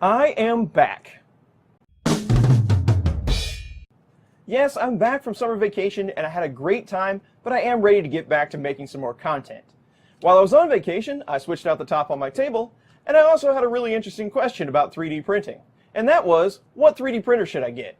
I am back. Yes, I'm back from summer vacation and I had a great time, but I am ready to get back to making some more content. While I was on vacation, I switched out the top on my table, and I also had a really interesting question about 3D printing. And that was, what 3D printer should I get?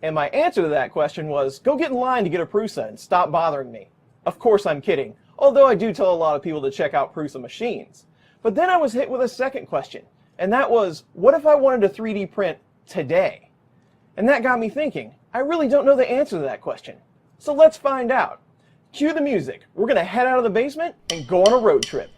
And my answer to that question was, go get in line to get a Prusa and stop bothering me. Of course I'm kidding, although I do tell a lot of people to check out Prusa machines. But then I was hit with a second question, and that was, what if I wanted to 3D print today? And that got me thinking, I really don't know the answer to that question. So let's find out. Cue the music. We're going to head out of the basement and go on a road trip.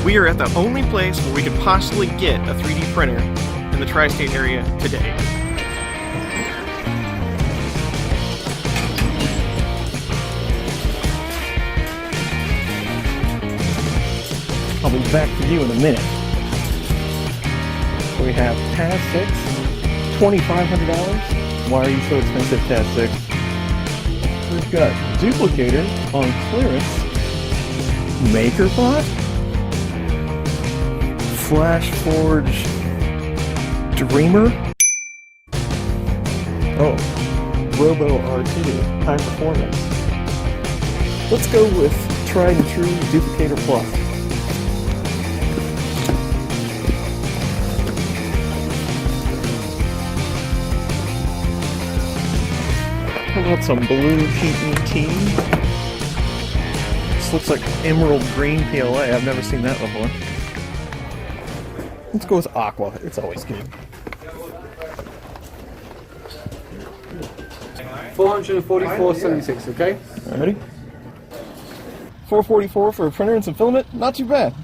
We are at the only place where we could possibly get a 3D printer in the tri-state area today. I'll be back for you in a minute. We have TAS 6, $2,500. Why are you so expensive, TAS 6? We've got Duplicator on clearance. MakerBot? Flash Forge Dreamer. Oh, Robo R2 high performance. Let's go with tried and true Duplicator Plus. How about some blue heat team? This looks like emerald green PLA. I've never seen that before. Let's go with aqua. It's always good. $444.76, okay? Ready? $444 for a printer and some filament? Not too bad.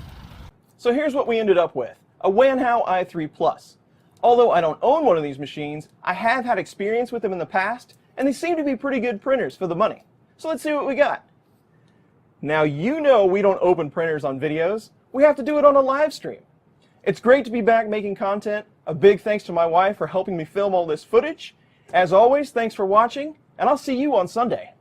So here's what we ended up with. A Wham i3 Plus. Although I don't own one of these machines, I have had experience with them in the past, and they seem to be pretty good printers for the money. So let's see what we got. Now you know we don't open printers on videos. We have to do it on a live stream. It's great to be back making content. A big thanks to my wife for helping me film all this footage. As always, thanks for watching, and I'll see you on Sunday.